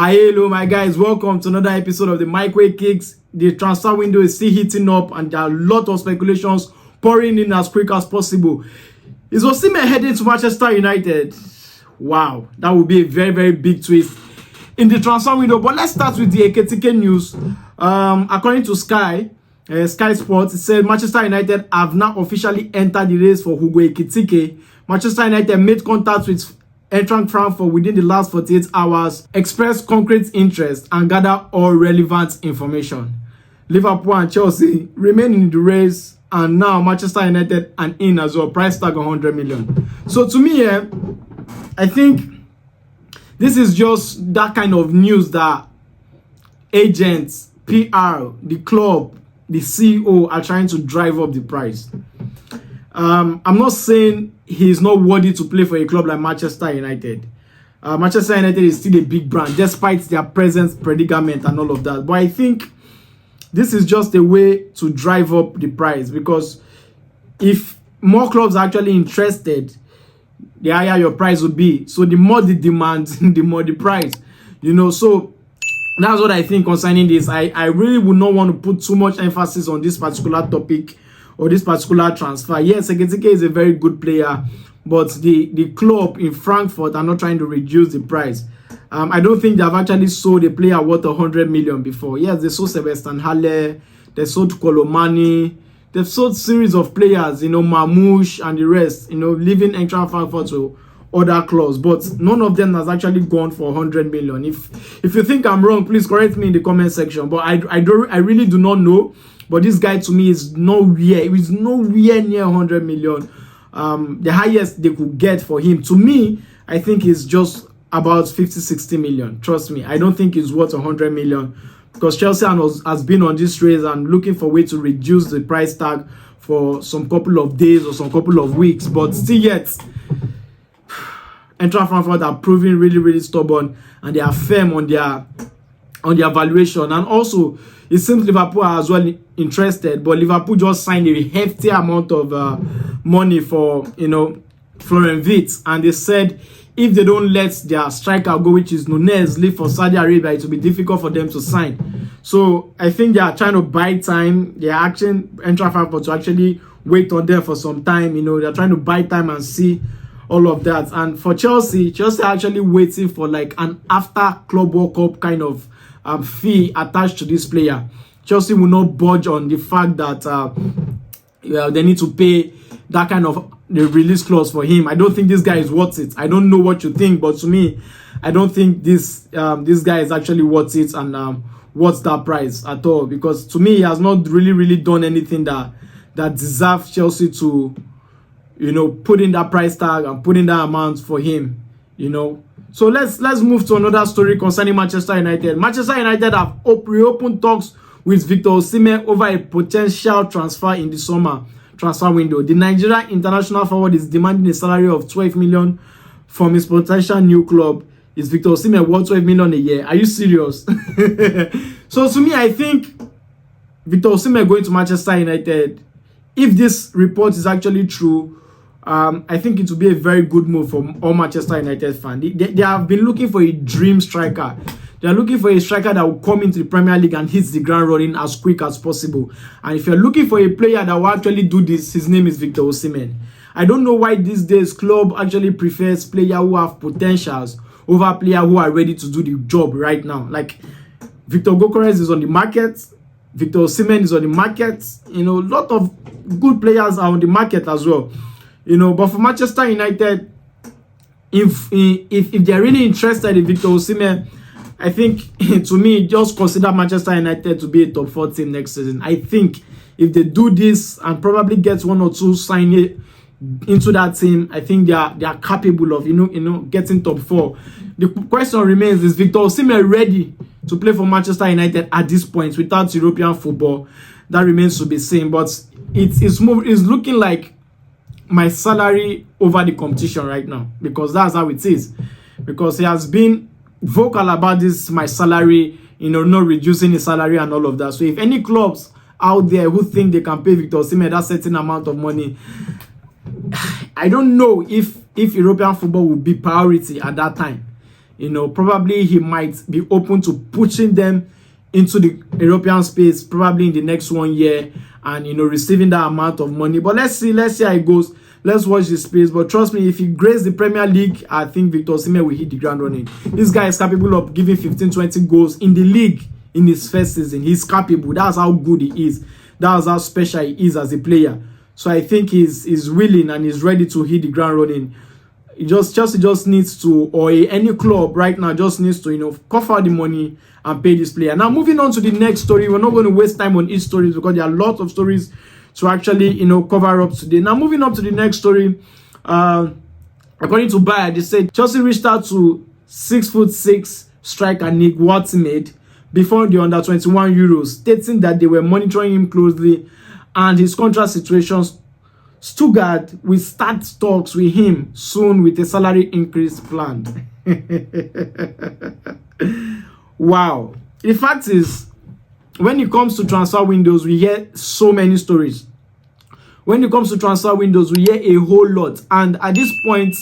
Hello my guys, welcome to another episode of the Mikeway Kicks. The transfer window is still heating up and there are a lot of speculations pouring in as quick as possible. Is Osimhen heading to Manchester United? Wow, that would be a very big twist in the transfer window. But let's start with the Ekitike news. According to Sky Sports, it said Manchester United have now officially entered the race for Hugo Ekitike. Manchester United made contact with Eintracht Frankfurt within the last 48 hours, expressed concrete interest and gather all relevant information. Liverpool and Chelsea remain in the race, and now Manchester United and in as well, price tag 100 million. So to me, I think this is just that kind of news that agents, PR, the club, the CEO are trying to drive up the price. I'm not saying he's not worthy to play for a club like Manchester United. Manchester United is still a big brand despite their present predicament and all of that. But I think this is just a way to drive up the price, because if more clubs are actually interested, the higher your price will be. So the more the demand, the more the price. So that's what I think concerning this. I really would not want to put too much emphasis on this particular topic or this particular transfer. Yes, Ekitike is a very good player, but the club in Frankfurt are not trying to reduce the price. I don't think they have actually sold a player worth 100 million before. Yes, they sold Sebastian Haller, they sold Kolomani, they've sold series of players, Mamouche and the rest, leaving Eintracht Frankfurt to other clubs, but none of them has actually gone for 100 million. If you think I'm wrong, please correct me in the comment section. But I really do not know. But this guy to me is nowhere near 100 million. The highest they could get for him, to me, I think is just about 50-60 million. Trust me, I don't think it's worth 100 million, because Chelsea has been on this race and looking for a way to reduce the price tag for some couple of days or some couple of weeks. But still yet, Eintracht Frankfurt are proving really stubborn, and they are firm on their valuation. And also, it seems Liverpool are as well interested, but Liverpool just signed a hefty amount of money for Florian Wirtz, and they said if they don't let their striker go, which is Nunez, leave for Saudi Arabia, it will be difficult for them to sign. So I think they are trying to buy time. They are actually Eintracht Frankfurt to actually wait on them for some time. They're trying to buy time and see all of that. And for Chelsea are actually waiting for like an after Club World Cup kind of fee attached to this player. Chelsea will not budge on the fact that they need to pay that kind of the release clause for him. I don't think this guy is worth it. I don't know what you think, but to me, I don't think this guy is actually worth it and worth that price at all. Because to me, he has not really done anything that deserves Chelsea to put in that price tag and put in that amount for him. So let's move to another story concerning Manchester United. Manchester United have reopened talks with Victor Osimhen over a potential transfer in the summer transfer window. The Nigerian international forward is demanding a salary of 12 million from his potential new club. Is Victor Osimhen worth 12 million a year? Are you serious? So to me, I think Victor Osimhen going to Manchester United, if this report is actually true, I think it will be a very good move for all Manchester United fans. They have been looking for a dream striker. They are looking for a striker that will come into the Premier League and hit the ground running as quick as possible. And if you're looking for a player that will actually do this, his name is Victor Osimhen. I don't know why these days club actually prefers players who have potentials over players who are ready to do the job right now. Like Victor Gokores is on the market. Victor Osimhen is on the market. A lot of good players are on the market as well. But for Manchester United, if they're really interested in Victor Osimhen, I think, to me, just consider Manchester United to be a top 4 team next season. I think if they do this and probably get one or two signed into that team, I think they are capable of getting top 4. The question remains: is Victor Osimhen ready to play for Manchester United at this point without European football? That remains to be seen. But it's looking like my salary over the competition right now, because that's how it is. Because he has been vocal about this, my salary, not reducing his salary and all of that. So if any clubs out there who think they can pay Victor Osimhen that certain amount of money, I don't know if European football will be priority at that time. probably he might be open to pushing them into the European space probably in the next 1 year, and receiving that amount of money. But let's see how it goes. Let's watch the space. But trust me, if he grades the Premier League, I think Victor Osimhen will hit the ground running. This guy is capable of giving 15-20 goals in the league in his first season. He's capable. That's how good he is. That's how special he is as a player. So I think he's willing and he's ready to hit the ground running. Chelsea just needs to, or any club right now just needs to, cough out the money and pay this player. Now, moving on to the next story. We're not going to waste time on each story because there are lots of stories to actually, cover up today. Now, moving up to the next story. According to Bayer, they said Chelsea reached out to 6'6" striker Nick Woltemade before the under-21 Euros, stating that they were monitoring him closely and his contract situation. Stuttgart will start talks with him soon with a salary increase planned. Wow. The fact is, when it comes to transfer windows, we hear so many stories. When it comes to transfer windows, we hear a whole lot. And at this point,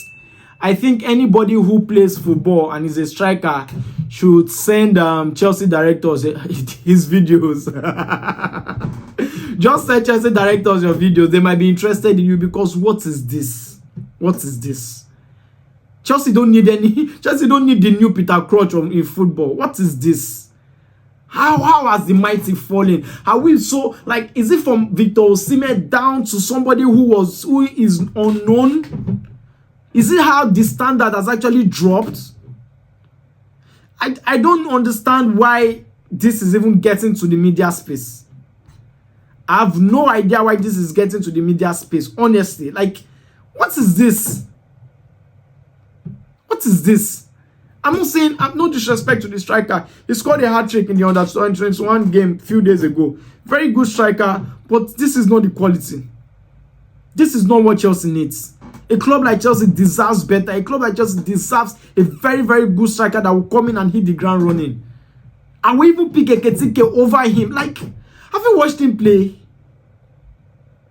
I think anybody who plays football and is a striker should send Chelsea directors his videos. Just send Chelsea directors your videos. They might be interested in you, because what is this? What is this? Chelsea don't need the new Peter Crouch in football. What is this? How has the mighty fallen? Are we so, like, is it from Victor Osimhen down to somebody who is unknown? Is it how the standard has actually dropped? I don't understand why this is even getting to the media space. I have no idea why this is getting to the media space, honestly. Like, what is this? What is this? I'm not saying, no disrespect to the striker. He scored a hat-trick in the under-21 game a few days ago. Very good striker, but this is not the quality. This is not what Chelsea needs. A club like Chelsea deserves better. A club like Chelsea deserves a very, very good striker that will come in and hit the ground running. And we even pick Ekitike over him. Like, have you watched him play?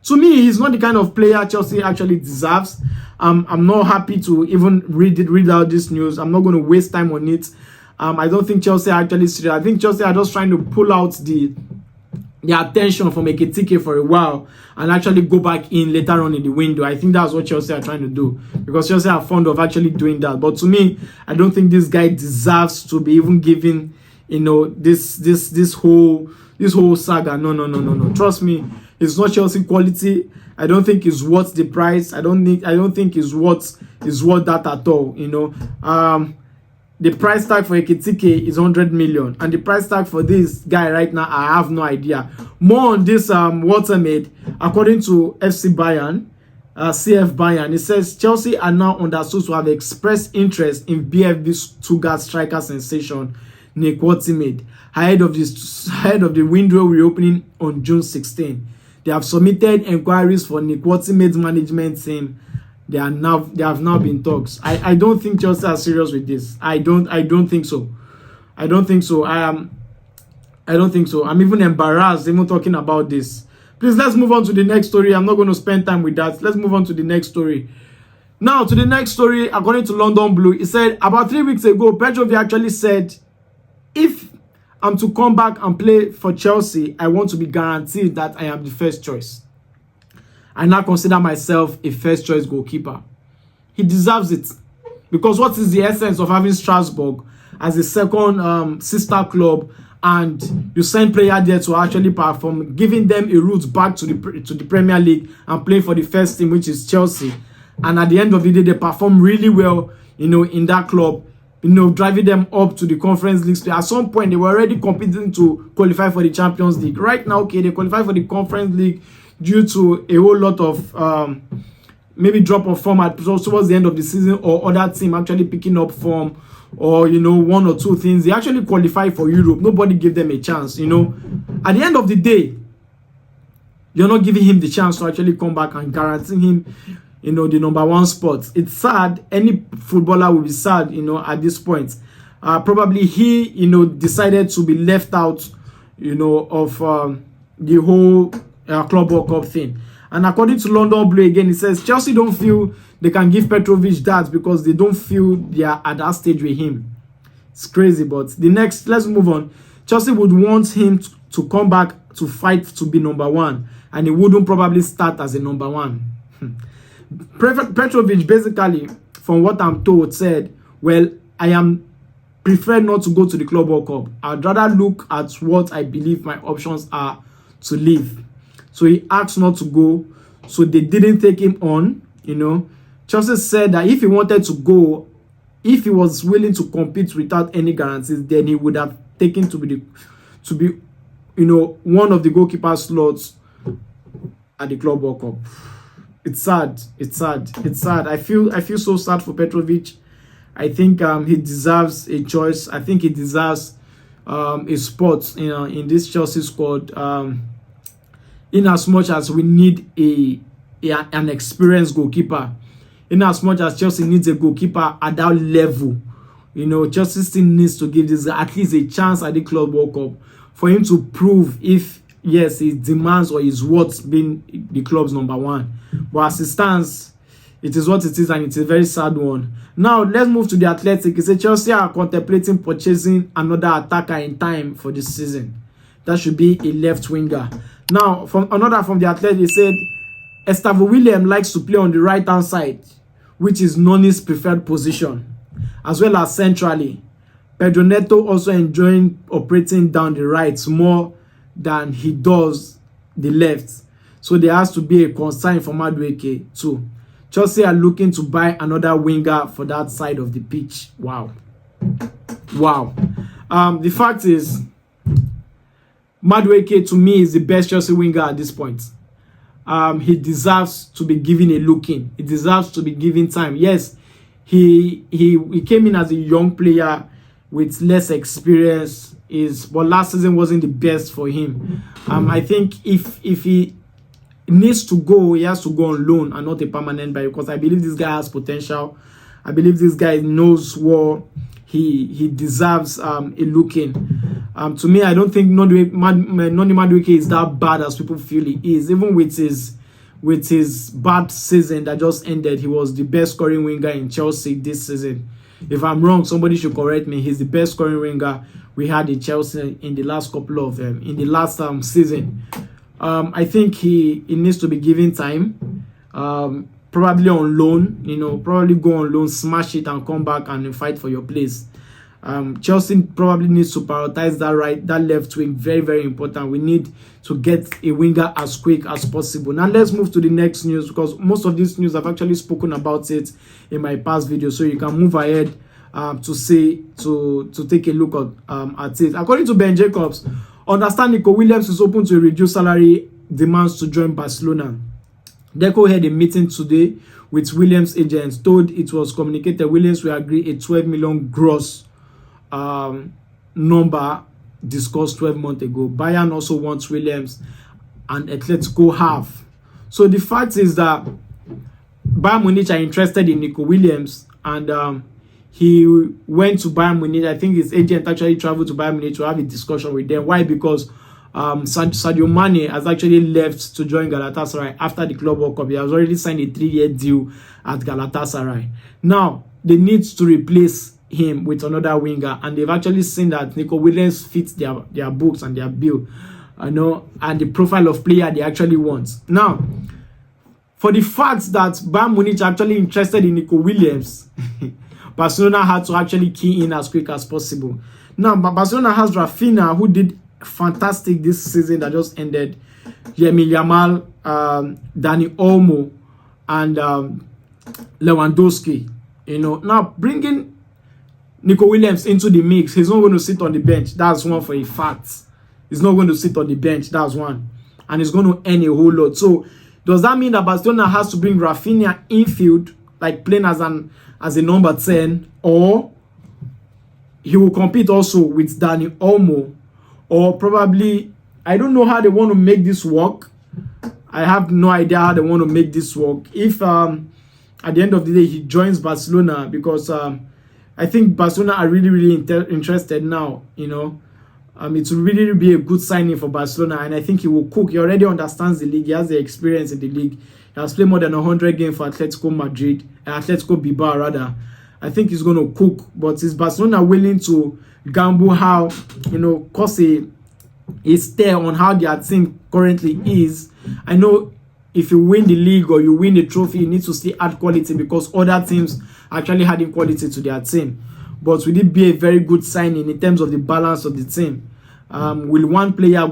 To me, he's not the kind of player Chelsea actually deserves. I'm not happy to even read out this news. I'm not going to waste time on it. I don't think Chelsea are actually serious. I think Chelsea are just trying to pull out the attention from Ekitike for a while and actually go back in later on in the window. I think that's what Chelsea are trying to do, because Chelsea are fond of actually doing that. But to me, I don't think this guy deserves to be even given, this whole saga. No. Trust me, it's not Chelsea quality. I don't think it's worth the price. I don't think it's worth that at all. The price tag for Ekitike is 100 million, and the price tag for this guy right now, I have no idea. More on this Woltemade, according to CF Bayern, it says Chelsea are now understood to have expressed interest in BFB Stuttgart striker sensation Nick Woltemade ahead of the window reopening on June 16. They have submitted inquiries for Nick Woltemade's management team. They have now been talks. I don't think Chelsea are serious with this. I don't think so. I don't think so. I'm even embarrassed even talking about this. Please, let's move on to the next story. I'm not going to spend time with that. Let's move on to the next story. Now, to the next story, according to London Blue, it said about 3 weeks ago, Petrovic actually said, if I'm to come back and play for Chelsea, I want to be guaranteed that I am the first choice. I now consider myself a first choice goalkeeper. He deserves it. Because what is the essence of having Strasbourg as a second sister club, and you send player there to actually perform, giving them a route back to the Premier League and playing for the first team, which is Chelsea. And at the end of the day, they perform really well, in that club, driving them up to the Conference League. At some point, they were already competing to qualify for the Champions League. Right now, okay, they qualify for the Conference League due to a whole lot of maybe drop of form towards the end of the season, or other team actually picking up form, or one or two things. They actually qualify for Europe. Nobody gave them a chance. At the end of the day, you're not giving him the chance to actually come back and guarantee him the number one spot. It's sad. Any footballer will be sad at this point. Probably he decided to be left out of the whole Club World Cup thing. And according to London Blue again, it says Chelsea don't feel they can give Petrovic that because they don't feel they are at that stage with him. It's crazy. But the next, let's move on. Chelsea would want him to come back to fight to be number one, and he wouldn't probably start as a number one. Petrovic, basically, from what I'm told, said, well, I am prefer not to go to the Club World Cup. I'd rather look at what I believe my options are to leave. So he asked not to go, so they didn't take him on, you know. Chelsea said that if he wanted to go, if he was willing to compete without any guarantees, then he would have taken to be you know, one of the goalkeeper slots at the Club World Cup. It's sad. It's sad. It's sad. I feel so sad for Petrovic. I think he deserves a choice. I think he deserves a spot, you know, in this Chelsea squad. In as much as we need an experienced goalkeeper, in as much as Chelsea needs a goalkeeper at that level, you know, Chelsea still needs to give this at least a chance at the Club World Cup for him to prove if, yes, he demands or is worth being the club's number one. But as it stands, it is what it is, and it's a very sad one. Now, let's move to the Athletic. He said Chelsea are contemplating purchasing another attacker in time for this season. That should be a left winger. Now, from the Athletic, he said Estavo William likes to play on the right-hand side, which is Noni's preferred position, as well as centrally. Pedro Neto also enjoying operating down the right more than he does the left. So there has to be a concern for Madueke too. Chelsea are looking to buy another winger for that side of the pitch. Wow. Wow. The fact is, Madueke to me is the best Chelsea winger at this point. He deserves to be given a look in. He deserves to be given time. Yes, he came in as a young player with less experience, but last season wasn't the best for him. I think if he needs to go, he has to go on loan and not a permanent buy, because I believe this guy has potential. I believe this guy knows what he deserves a look in. To me, I don't think Noni Madueke is that bad as people feel he is. Even with his bad season that just ended, he was the best scoring winger in Chelsea this season. If I'm wrong, somebody should correct me. He's the best scoring winger we had in Chelsea in the last couple of in the last season. I think he needs to be given time. Probably on loan, you know, probably go on loan, smash it, and come back and fight for your place. Chelsea probably needs to prioritize that left wing. Very, very important. We need to get a winger as quick as possible. Now let's move to the next news, because most of this news I've actually spoken about it in my past video, so you can move ahead to take a look at it. According to Ben Jacobs, understand Nico Williams is open to a reduced salary demands to join Barcelona. Deco had a meeting today with Williams' agents, told it was communicated Williams will agree a 12 million gross number discussed 12 months ago. Bayern also wants Williams, and Atletico have. So the fact is that Bayern Munich are interested in Nico Williams, and he went to Bayern Munich. I think his agent actually traveled to Bayern Munich to have a discussion with them. Why? Because Sadio Mane has actually left to join Galatasaray after the Club World Cup. He has already signed a 3-year deal at Galatasaray. Now, they need to replace him with another winger, and they've actually seen that Nico Williams fits their books and their bill, you know, and the profile of player they actually want. Now, for the fact that Bayern Munich are actually interested in Nico Williams, Barcelona had to actually key in as quick as possible. Now, Barcelona has Rafinha, who did fantastic this season that just ended, Lamine Yamal, Dani Olmo, and Lewandowski. You know, now bringing Nico Williams into the mix, he's not going to sit on the bench. That's one for a fact. He's not going to sit on the bench. That's one, and he's going to earn a whole lot. So, does that mean that Barcelona has to bring Rafinha infield, like playing as a number 10, or he will compete also with Dani Olmo? Or probably, I don't know how they want to make this work. I have no idea how they want to make this work. If at the end of the day he joins Barcelona, because I think Barcelona are really interested now. You know, it will really be a good signing for Barcelona, and I think he will cook. He already understands the league. He has the experience in the league. He has played more than 100 games for Atletico Bilbao rather. I think he's going to cook. But is Barcelona willing to gamble how, cause a stare on how their team currently is? I know if you win the league or you win the trophy, you need to still add quality because other teams actually adding quality to their team. But will it be a very good signing in terms of the balance of the team? Will one player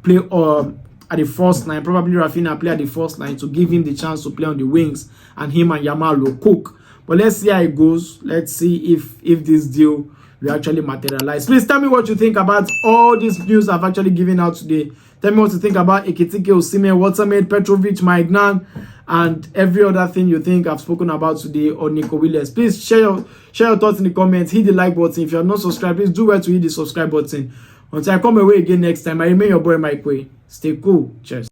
play at the first line, probably Rafinha play at the first line to give him the chance to play on the wings, and him and Yamal will cook? But let's see how it goes. Let's see if this deal will actually materialize. Please tell me what you think about all these news I've actually given out today. Tell me what you think about Ekitike, Osimhen, Woltemade, Petrovic, Maignan, and every other thing you think I've spoken about today on Nico Williams. Please share your thoughts in the comments. Hit the like button. If you're not subscribed, please do well to hit the subscribe button. Until I come away again next time, I remain your boy Mikeway. Stay cool. Cheers.